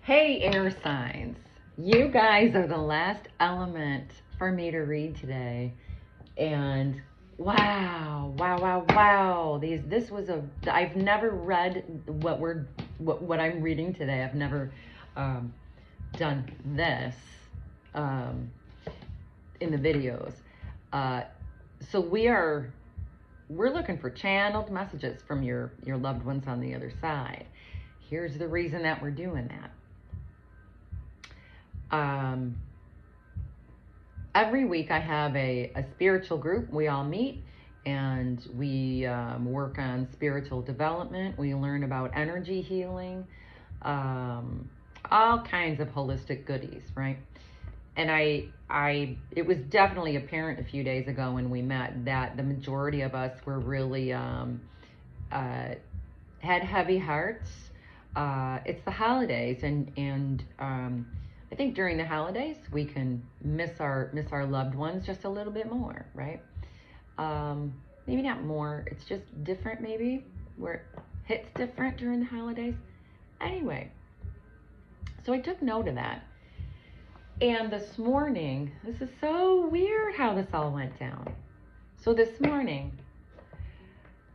Hey, air signs. You guys are the last element for me to read today. And wow. I've never read what I'm reading today. I've never done this in the videos. So we're looking for channeled messages from your loved ones on the other side. Here's the reason that we're doing that. Every week I have a spiritual group. We all meet and we work on spiritual development. We learn about energy healing, all kinds of holistic goodies, right? And it was definitely apparent a few days ago when we met that the majority of us were really had heavy hearts. It's the holidays, and I think during the holidays we can miss our loved ones just a little bit more, right? Maybe not more. It's just different, maybe, where it hits different during the holidays. Anyway, so I took note of that. And this morning, this is so weird how this all went down. So this morning,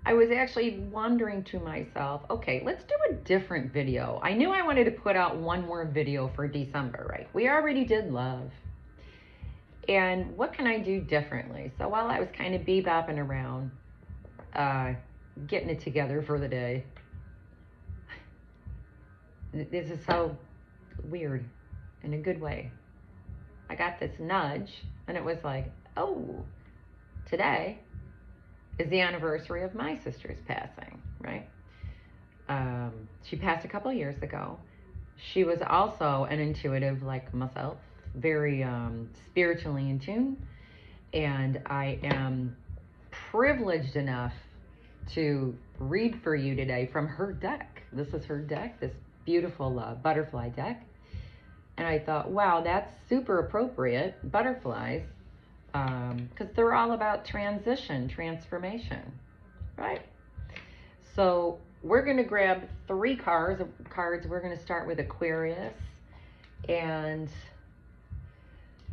I was actually wondering to myself, okay, let's do a different video. I knew I wanted to put out one more video for December, right? We already did love. And what can I do differently? So while I was kind of bebopping around, getting it together for the day, this is so weird in a good way. I got this nudge and it was like, oh, today is the anniversary of my sister's passing, right? She passed a couple years ago. She was also an intuitive like myself, very spiritually in tune. And I am privileged enough to read for you today from her deck. This is her deck, this beautiful butterfly deck. And I thought, wow, that's super appropriate, butterflies, because they're all about transition, transformation, right? So we're going to grab 3 cards. We're going to start with Aquarius and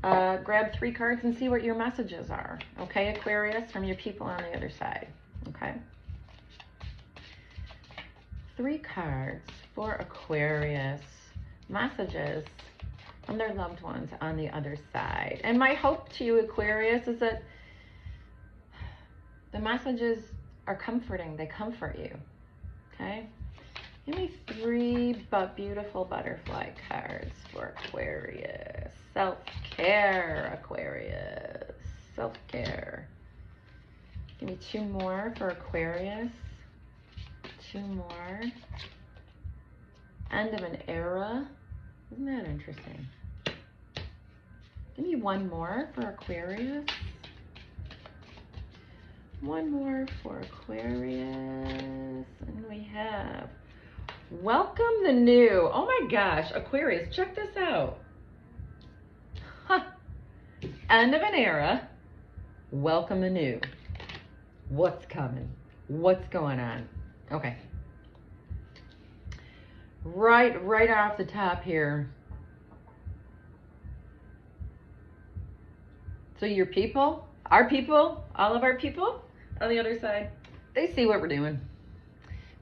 grab 3 cards and see what your messages are. Okay, Aquarius, from your people on the other side. Okay. 3 cards for Aquarius. Messages from their loved ones on the other side. And my hope to you, Aquarius, is that the messages are comforting. They comfort you. Okay? Give me 3 beautiful butterfly cards for Aquarius. Self-care, Aquarius. Self-care. Give me 2 more for Aquarius. 2 more. End of an era. Isn't that interesting? Give me 1 more for Aquarius. 1 more for Aquarius. And we have welcome the new. Oh my gosh, Aquarius, check this out. Huh. End of an era. Welcome the new. What's coming? What's going on? Okay. Right off the top here. So your people, our people, all of our people on the other side, they see what we're doing.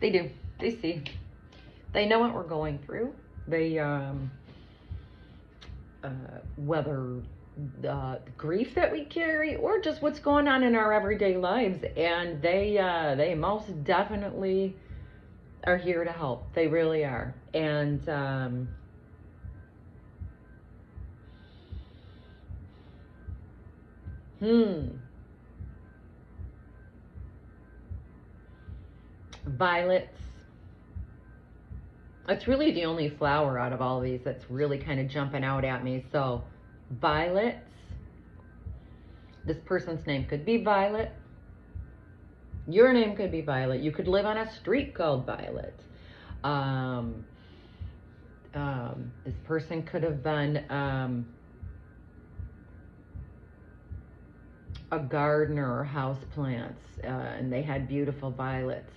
They do. They see. They know what we're going through. They, whether the grief that we carry or just what's going on in our everyday lives, and they most definitely are here to help. They really are. And violets. It's really the only flower out of all of these that's really kind of jumping out at me. So violets. This person's name could be Violet. Your name could be Violet. You could live on a street called Violet. This person could have been a gardener or house plants, and they had beautiful violets.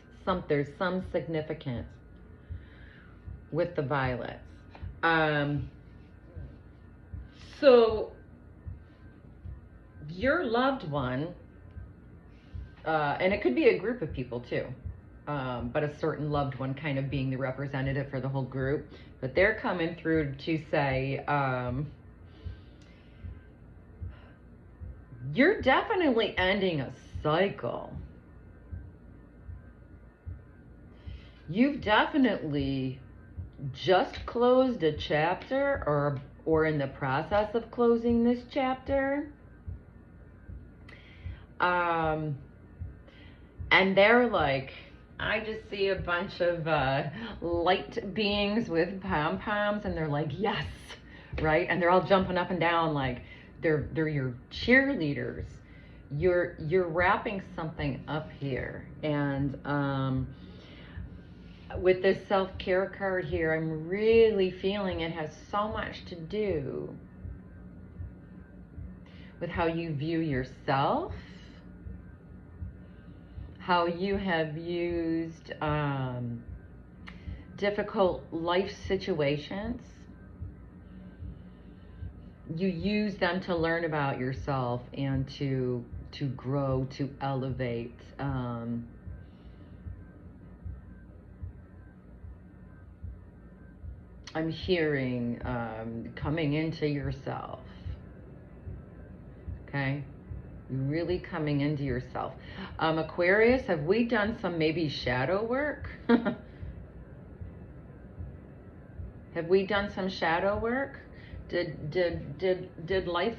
There's some significance with the violets. So your loved one, and it could be a group of people too, but a certain loved one kind of being the representative for the whole group, but they're coming through to say, you're definitely ending a cycle. You've definitely just closed a chapter, or in the process of closing this chapter. And they're like, I just see a bunch of light beings with pom-poms, and they're like, yes, right? And they're all jumping up and down like they're your cheerleaders. You're wrapping something up here, and with this self-care card here, I'm really feeling it has so much to do with how you view yourself, how you have used difficult life situations. You use them to learn about yourself and to grow, to elevate. I'm hearing coming into yourself. Okay? Really coming into yourself. Aquarius, have we done some maybe shadow work? Have we done some shadow work? Did life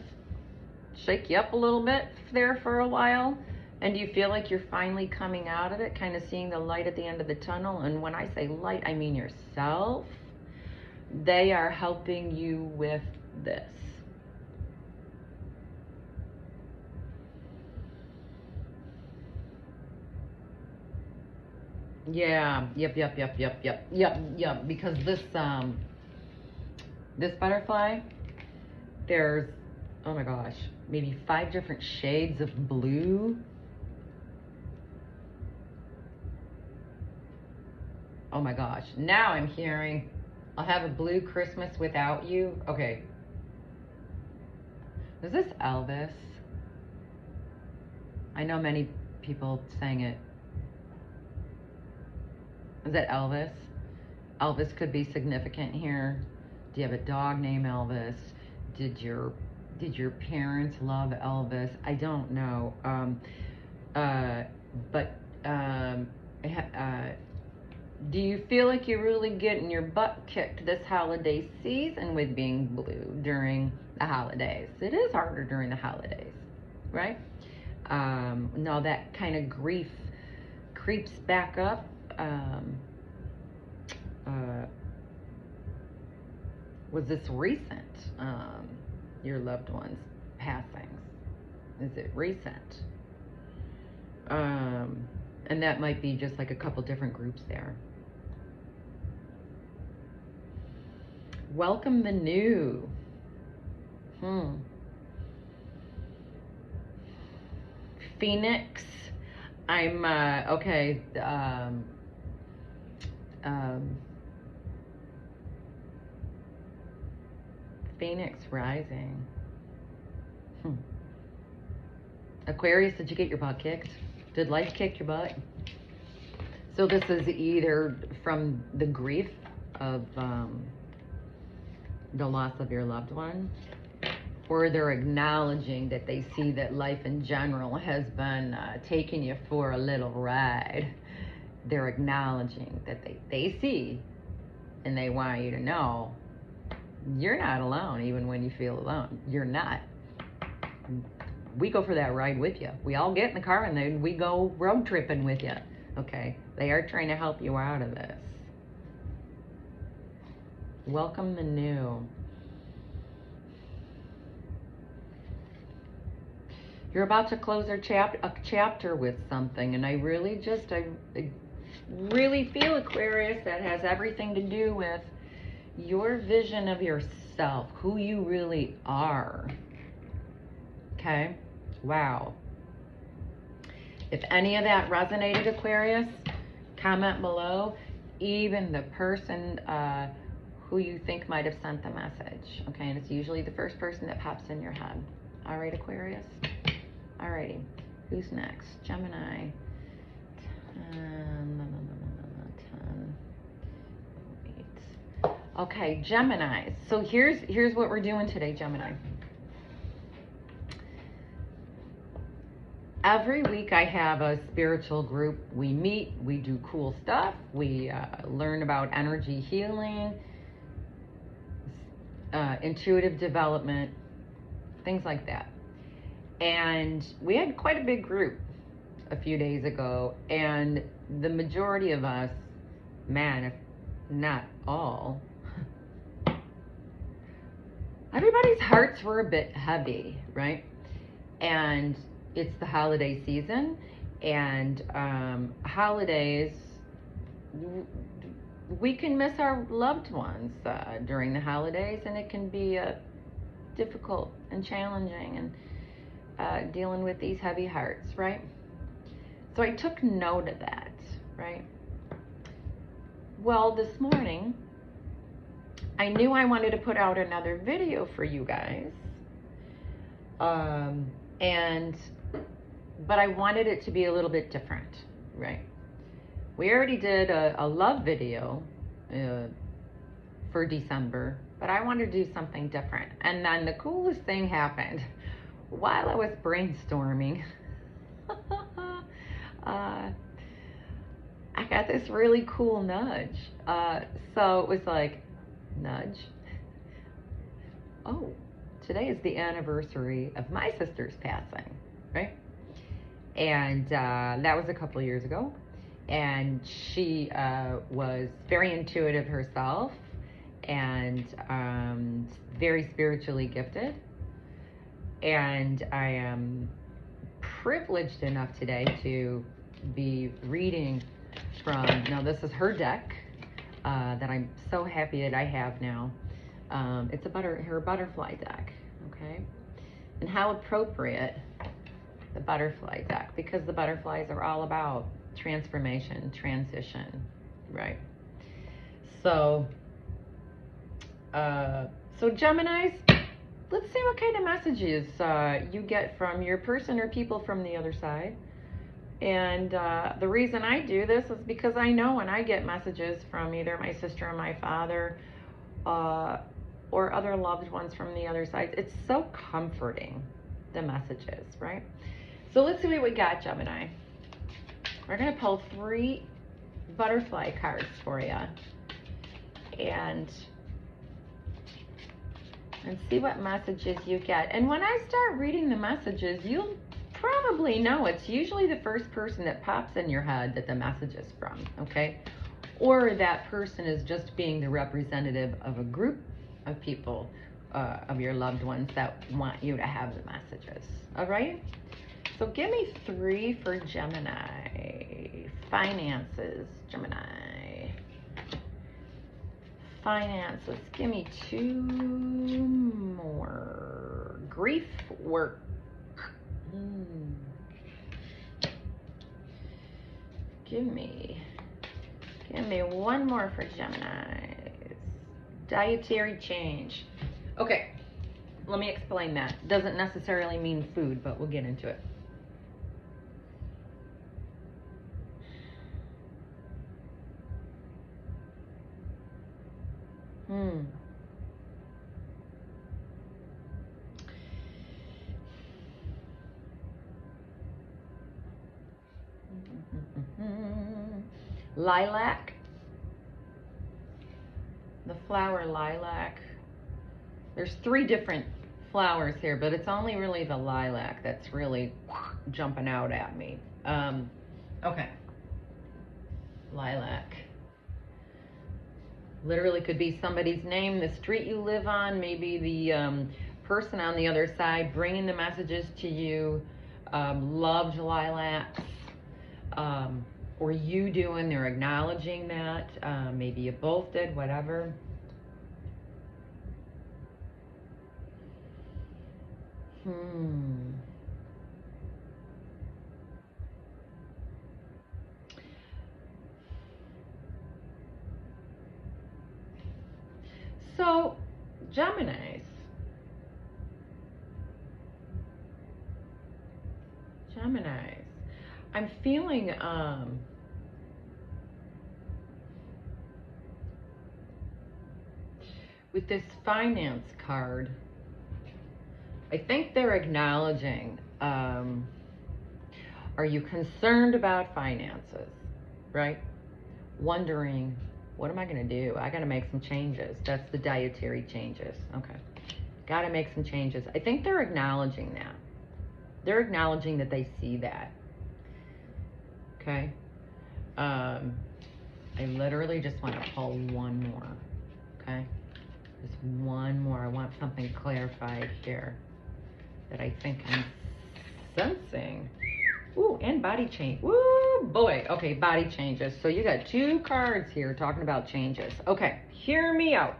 shake you up a little bit there for a while? And do you feel like you're finally coming out of it, kind of seeing the light at the end of the tunnel? And when I say light, I mean yourself. They are helping you with this. Yeah, yep, because this butterfly, there's, oh my gosh, maybe 5 different shades of blue. Oh my gosh, now I'm hearing, I'll have a blue Christmas without you. Okay. Is this Elvis? I know many people sang it. Is that Elvis? Elvis could be significant here. Do you have a dog named Elvis? Did your parents love Elvis? I don't know. Do you feel like you're really getting your butt kicked this holiday season with being blue during the holidays? It is harder during the holidays, right? No, that kind of grief creeps back up. Was this recent, your loved one's passings? Is it recent? And that might be just like a couple different groups there. Welcome the new. Phoenix. I'm, okay. Phoenix rising. Aquarius, did you get your butt kicked? Did life kick your butt? So this is either from the grief of the loss of your loved one, or they're acknowledging that they see that life in general has been taking you for a little ride. They're acknowledging that they see, and they want you to know you're not alone, even when you feel alone. You're not. We go for that ride with you. We all get in the car and then we go road tripping with you. Okay? They are trying to help you out of this. Welcome the new. You're about to close a chapter with something, and I really feel, Aquarius, that has everything to do with your vision of yourself, who you really are. Okay? Wow. If any of that resonated, Aquarius, comment below. Even the person who you think might have sent the message, okay? And it's usually the first person that pops in your head. All right, Aquarius? All righty. Who's next? Gemini. 10. Okay, Gemini. So here's what we're doing today, Gemini. Every week I have a spiritual group. We meet, we do cool stuff. We learn about energy healing, intuitive development, things like that. And we had quite a big group a few days ago, and the majority of us, man, if not all, everybody's hearts were a bit heavy, right? And it's the holiday season, and holidays, we can miss our loved ones during the holidays, and it can be difficult and challenging, and dealing with these heavy hearts, right? So I took note of that, right? Well, this morning, I knew I wanted to put out another video for you guys, but I wanted it to be a little bit different, right? We already did a love video for December, but I wanted to do something different. And then the coolest thing happened while I was brainstorming. I got this really cool nudge. So it was like, nudge. Oh, today is the anniversary of my sister's passing, right? And that was a couple of years ago. And she was very intuitive herself and very spiritually gifted. And I am privileged enough today to be reading from, now this is her deck that I'm so happy that I have now. It's her butterfly deck, okay? And how appropriate, the butterfly deck, because the butterflies are all about transformation, transition, right? So, Geminis, let's see what kind of messages you get from your person or people from the other side. And the reason I do this is because I know when I get messages from either my sister or my father or other loved ones from the other side, it's so comforting, the messages, right? So let's see what we got, Gemini. We're going to pull 3 butterfly cards for you and see what messages you get. And when I start reading the messages, you'll probably know it's usually the first person that pops in your head that the message is from, okay? Or that person is just being the representative of a group of people, of your loved ones that want you to have the messages, all right? So give me 3 for Gemini. Finances, Gemini. Finances, give me 2 more. Grief, work. Give me 1 more for Gemini. Dietary change. Okay, let me explain that. Doesn't necessarily mean food, but we'll get into it. Lilac. The flower lilac. There's 3 different flowers here, but it's only really the lilac that's really jumping out at me. Okay. Lilac. Literally could be somebody's name, the street you live on, maybe the person on the other side bringing the messages to you, loved lilacs, or you doing, they're acknowledging that, maybe you both did, whatever. So, Geminis. Geminis. I'm feeling, with this finance card, I think they're acknowledging, are you concerned about finances, right? Wondering, what am I going to do? I got to make some changes. That's the dietary changes. Okay. Got to make some changes. I think they're acknowledging that. They're acknowledging that they see that. Okay. I literally just want to pull one more. Okay. Just one more. I want something clarified here that I think I'm sensing. Ooh, and body change. Woo, boy. Okay, body changes. So you got 2 cards here talking about changes. Okay, hear me out.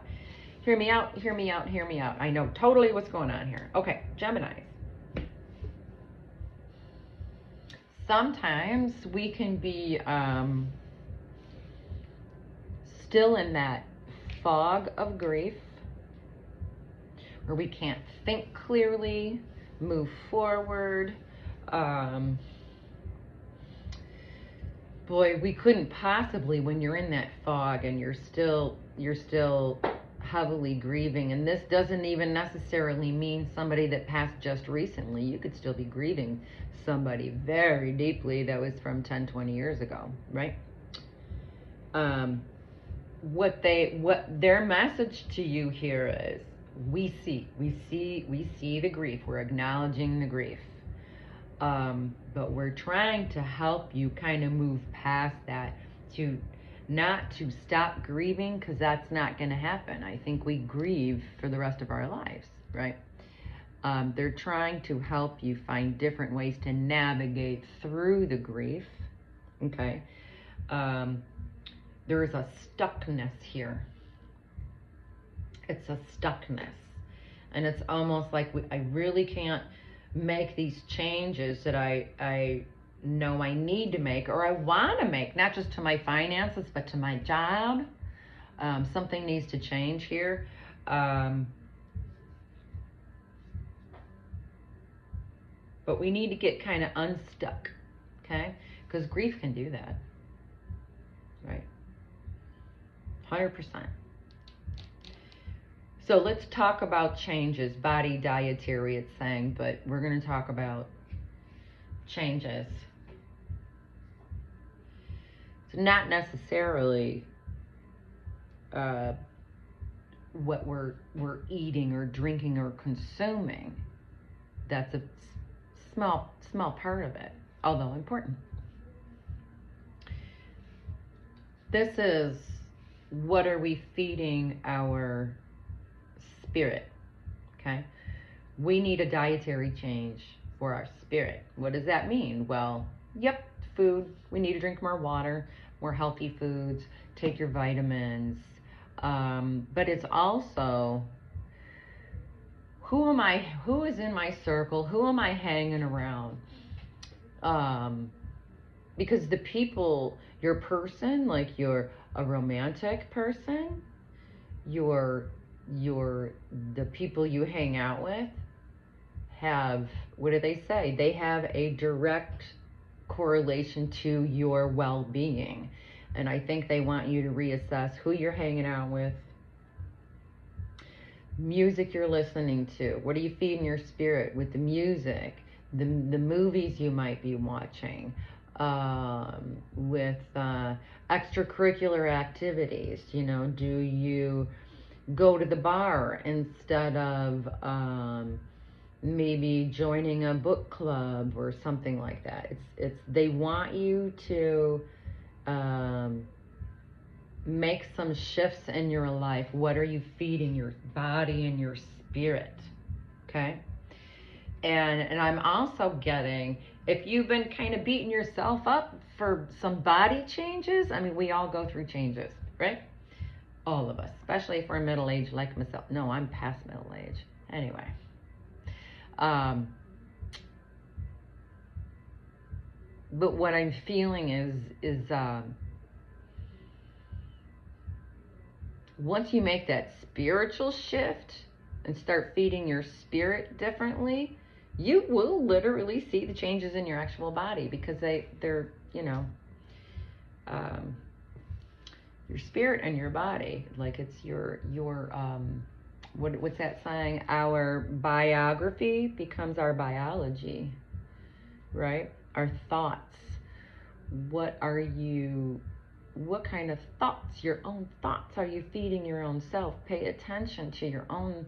Hear me out, hear me out, hear me out. I know totally what's going on here. Okay, Geminis. Sometimes we can be still in that fog of grief where we can't think clearly, move forward. Boy, we couldn't possibly, when you're in that fog and you're still heavily grieving, and this doesn't even necessarily mean somebody that passed just recently. You could still be grieving somebody very deeply that was from 10, 20 years ago, right? What their message to you here is, we see the grief. We're acknowledging the grief. But we're trying to help you kind of move past that, not to stop grieving, because that's not going to happen. I think we grieve for the rest of our lives, right? They're trying to help you find different ways to navigate through the grief, okay? There is a stuckness here. It's a stuckness. And it's almost like I really can't make these changes that I know I need to make, or I want to make, not just to my finances, but to my job. Something needs to change here. But we need to get kind of unstuck, okay? Because grief can do that, right? 100%. So let's talk about changes. Body, dietary, it's saying, but we're going to talk about changes. So not necessarily what we're eating or drinking or consuming. That's a small part of it, although important. This is, what are we feeding our spirit? Okay, we need a dietary change for our spirit. What does that mean? Well, yep, food. We need to drink more water, more healthy foods, take your vitamins. But it's also, who is in my circle? Who am I hanging around? Because the people, your person, like you're a romantic person, the people you hang out with have, what do they say? They have a direct correlation to your well-being. And I think they want you to reassess who you're hanging out with, music you're listening to. What are you feeding your spirit with the music, the movies you might be watching, with extracurricular activities? You know, do you go to the bar instead of maybe joining a book club or something like that? They want you to make some shifts in your life. What are you feeding your body and your spirit? Okay. And I'm also getting, if you've been kind of beating yourself up for some body changes, I mean, we all go through changes, right? All of us, especially if we're middle-aged like myself. No, I'm past middle age. Anyway. But what I'm feeling is once you make that spiritual shift and start feeding your spirit differently, you will literally see the changes in your actual body, because they're, you know, your spirit and your body, like it's your what's that saying? Our biography becomes our biology, right? Our thoughts. What kind of thoughts, your own thoughts, are you feeding your own self? Pay attention to your own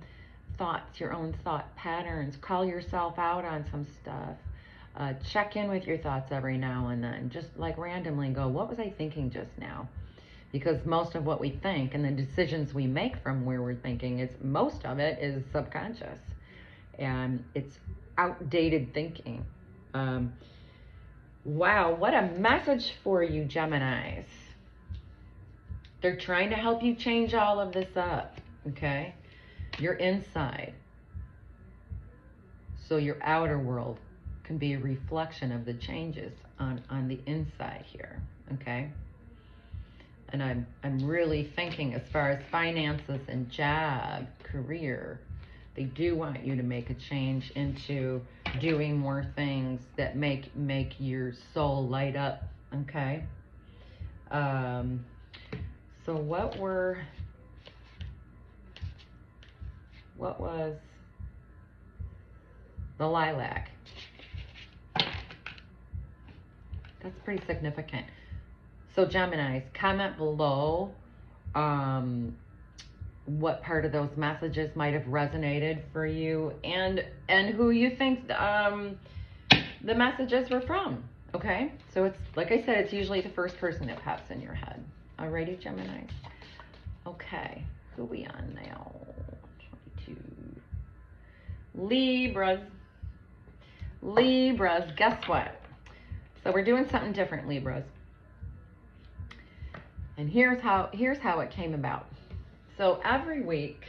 thoughts, your own thought patterns. Call yourself out on some stuff. Check in with your thoughts every now and then. Just like randomly go, what was I thinking just now? Because most of what we think and the decisions we make from where we're thinking, most of it is subconscious. And it's outdated thinking. Wow, what a message for you, Geminis. They're trying to help you change all of this up, okay? Your inside. So your outer world can be a reflection of the changes on the inside here, okay? And I'm really thinking as far as finances and job, career, they do want you to make a change into doing more things that make your soul light up, okay? So what was the lilac? That's pretty significant. So Geminis, comment below what part of those messages might have resonated for you, and who you think the messages were from, okay? So it's, like I said, it's usually the first person that pops in your head. Alrighty, Gemini. Okay, who we on now? 22. Libras. Libras, guess what? So we're doing something different, Libras. And here's how it came about. So every week,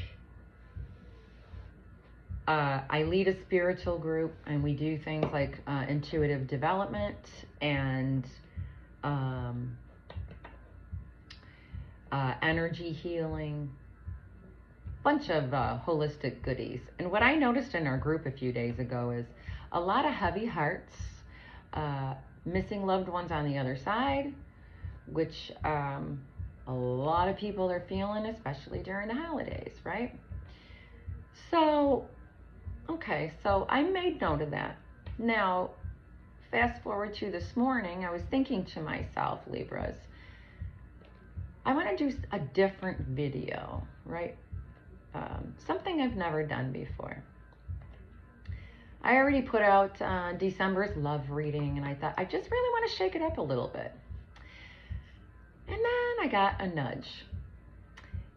I lead a spiritual group, and we do things like intuitive development and energy healing, bunch of holistic goodies. And what I noticed in our group a few days ago is a lot of heavy hearts, missing loved ones on the other side, which a lot of people are feeling, especially during the holidays, right? So, okay, so I made note of that. Now, fast forward to this morning, I was thinking to myself, Libras, I want to do a different video, right? Something I've never done before. I already put out December's love reading, and I thought I just really want to shake it up a little bit. And then I got a nudge.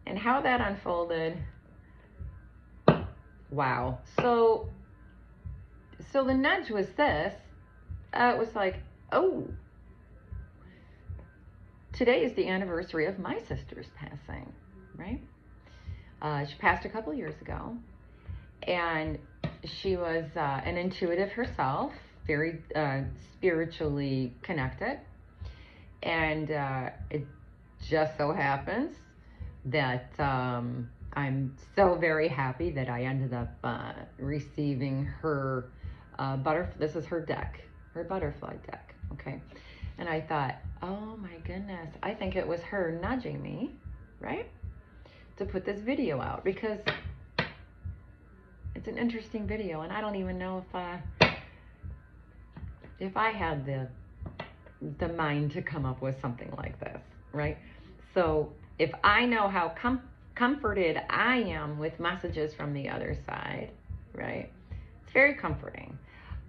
And how that unfolded, wow. So the nudge was this. It was like, oh, today is the anniversary of my sister's passing, right? She passed a couple years ago, and she was an intuitive herself, very spiritually connected, and it just so happens that I'm so very happy that I ended up receiving her this is her deck, her butterfly deck, okay? And I thought, oh my goodness, I think it was her nudging me, right, to put this video out, because it's an interesting video, and I don't even know if I had the mind to come up with something like this, right? So if I know how comforted I am with messages from the other side, right, it's very comforting.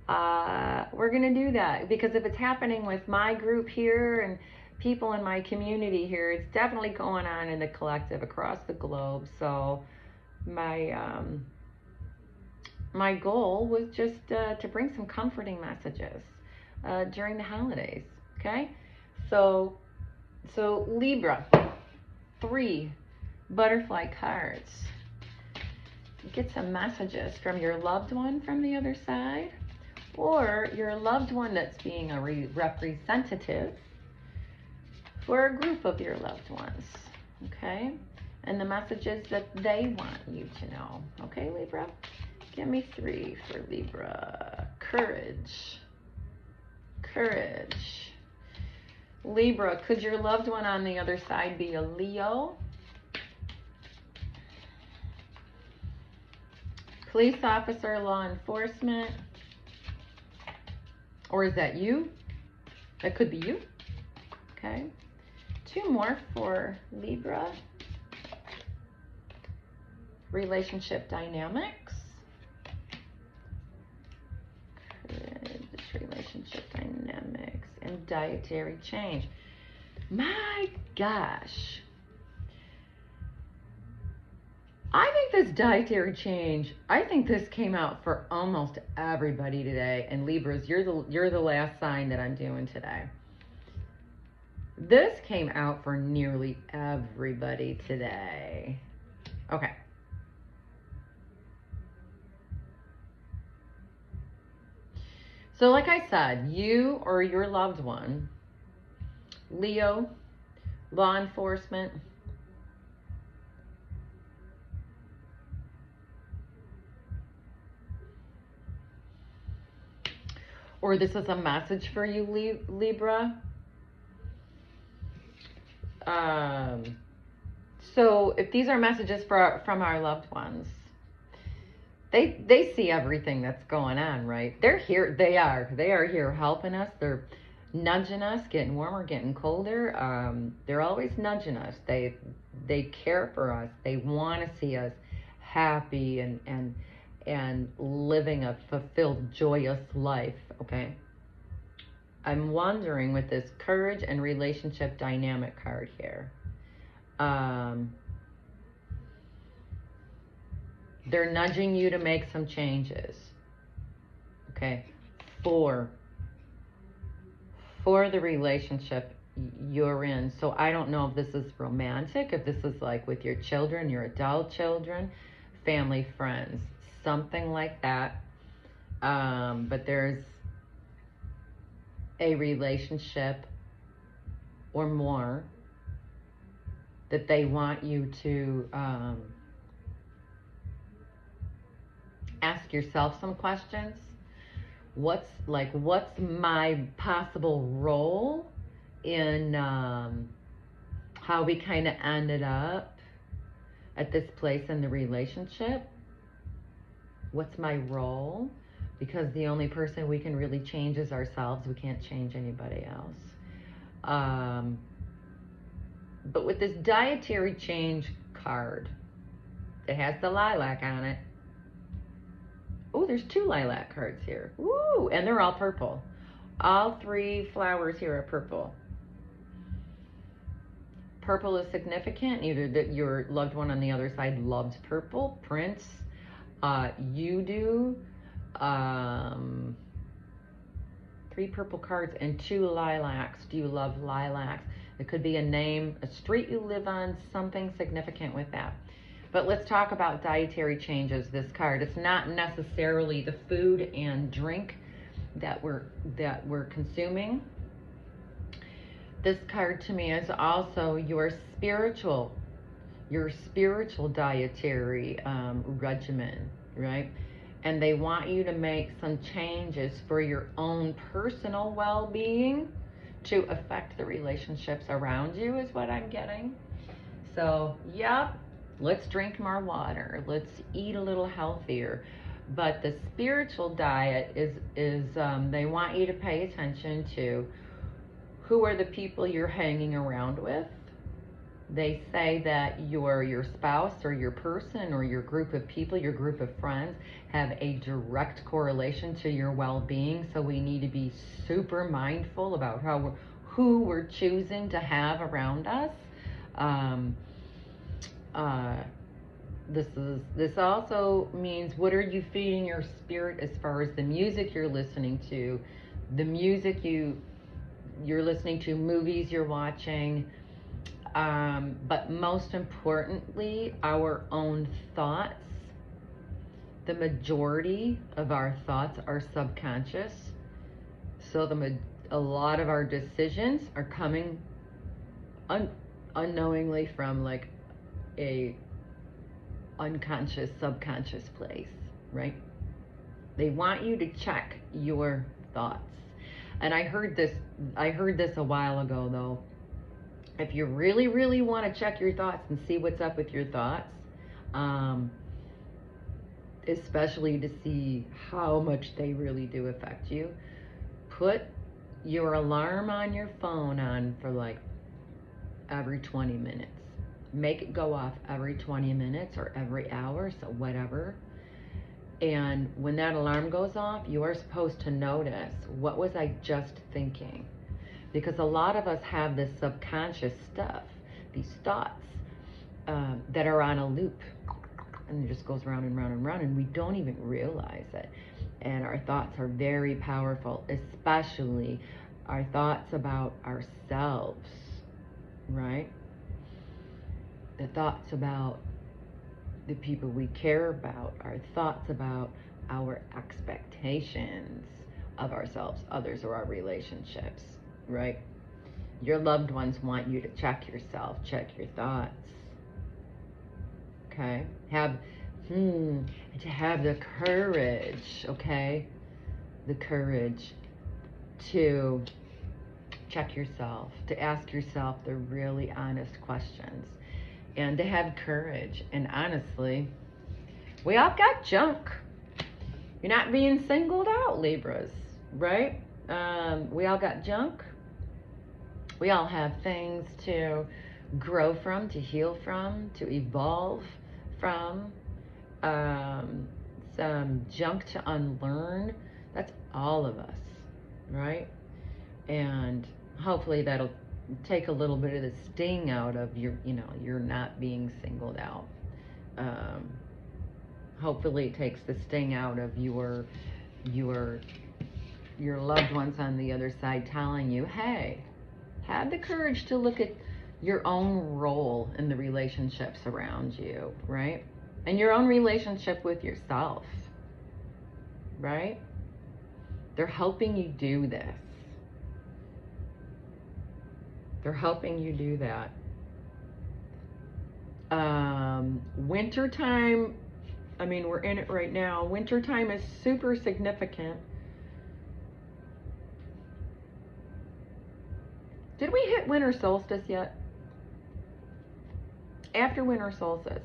We're gonna do that, because if it's happening with my group here and people in my community here, it's definitely going on in the collective across the globe. So my goal was just to bring some comforting messages during the holidays, okay? So Libra, 3 butterfly cards. Get some messages from your loved one from the other side, or your loved one that's being a representative for a group of your loved ones, okay? and the messages that they want you to know. Okay, Libra? Give me 3 for Libra. Courage. Courage. Libra, could your loved one on the other side be a Leo? Police officer, law enforcement. Or is that you? That could be you. Okay. 2 more for Libra. Relationship dynamics. Relationship dynamics and dietary change. My gosh. I think this dietary change, I think this came out for almost everybody today. And Libras, you're the last sign that I'm doing today. This came out for nearly everybody today. Okay. So like I said, you or your loved one, Leo, law enforcement, or this is a message for you, Libra. So if these are messages from our loved ones, they see everything that's going on, right? They're here. They are here helping us. They're nudging us, getting warmer, getting colder. They're always nudging us. They care for us. They want to see us happy and living a fulfilled, joyous life. Okay. I'm wondering with this courage and relationship dynamic card here. They're nudging you to make some changes. Okay. For the relationship you're in. So I don't know if this is romantic, if this is like with your children, your adult children, family, friends, something like that. But there's a relationship or more that they want you to ask yourself some questions. What's my possible role in how we kind of ended up at this place in the relationship? What's my role? Because the only person we can really change is ourselves. We can't change anybody else. But with this dietary change card, it has the lilac on it. Oh, there's 2 lilac cards here. Woo! And they're all purple. All 3 flowers here are purple. Purple is significant. Either that your loved one on the other side loves purple, Prince, you do. 3 purple cards and 2 lilacs. Do you love lilacs? It could be a name, a street you live on, something significant with that. But let's talk about dietary changes. This card, it's not necessarily the food and drink that we're consuming. This card to me is also your spiritual dietary regimen, right? And they want you to make some changes for your own personal well-being to affect the relationships around you, is what I'm getting. So, yep, let's drink more water. Let's eat a little healthier. But the spiritual diet is they want you to pay attention to who are the people you're hanging around with. They say that your spouse or your person or your group of people, your group of friends, have a direct correlation to your well-being. So we need to be super mindful about who we're choosing to have around us. This also means, what are you feeding your spirit as far as the music you're listening to, the music you're listening to, movies you're watching. But most importantly, our own thoughts. The majority of our thoughts are subconscious. So a lot of our decisions are coming unknowingly from like a unconscious, subconscious place, right? They want you to check your thoughts. And I heard this a while ago, though. If you really, really want to check your thoughts and see what's up with your thoughts, especially to see how much they really do affect you, put your alarm on your phone on for like every 20 minutes. Make it go off every 20 minutes or every hour, so whatever. And when that alarm goes off, you are supposed to notice, what was I just thinking? Because a lot of us have this subconscious stuff, these thoughts that are on a loop, and it just goes round and round and round, and we don't even realize it. And our thoughts are very powerful, especially our thoughts about ourselves, right? The thoughts about the people we care about, our thoughts about our expectations of ourselves, others, or our relationships, right? Your loved ones want you to check yourself, check your thoughts. Okay? To have the courage, okay? The courage to check yourself, to ask yourself the really honest questions, and to have courage. And honestly, we all got junk. You're not being singled out, Libras, right? We all got junk. We all have things to grow from, to heal from, to evolve from, some junk to unlearn. That's all of us, right? And hopefully that'll take a little bit of the sting out of you're not being singled out. Hopefully it takes the sting out of your loved ones on the other side telling you, hey, have the courage to look at your own role in the relationships around you, right? And your own relationship with yourself, right? They're helping you do this. They're helping you do that. Wintertime, I mean, we're in it right now. Wintertime is super significant. Did we hit winter solstice yet? After winter solstice.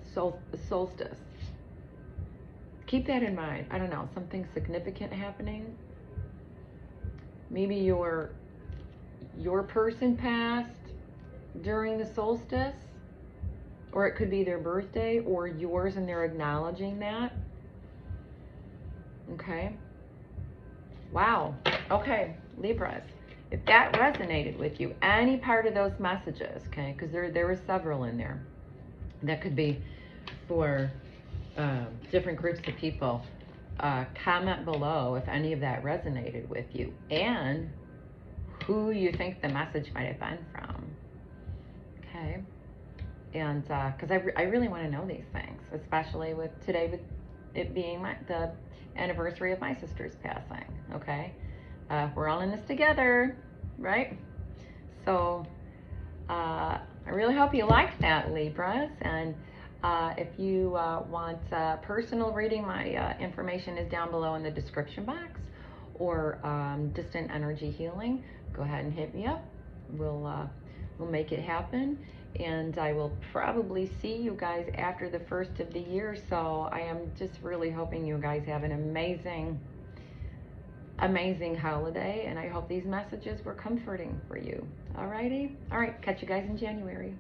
Keep that in mind. I don't know, something significant happening. Maybe your person passed during the solstice, or it could be their birthday or yours, and they're acknowledging that. Okay. Wow. Okay, Libras. If that resonated with you, any part of those messages, okay, because there were several in there. That could be for different groups of people. Comment below if any of that resonated with you and who you think the message might have been from. Okay. And because I really want to know these things, especially with today, with it being the anniversary of my sister's passing. Okay. We're all in this together, right? So I really hope you liked that, Libras. And if you want personal reading, my information is down below in the description box, or distant energy healing, go ahead and hit me up. We'll make it happen. And I will probably see you guys after the first of the year. So I am just really hoping you guys have an amazing holiday, and I hope these messages were comforting for you. Alrighty? Alright, catch you guys in January.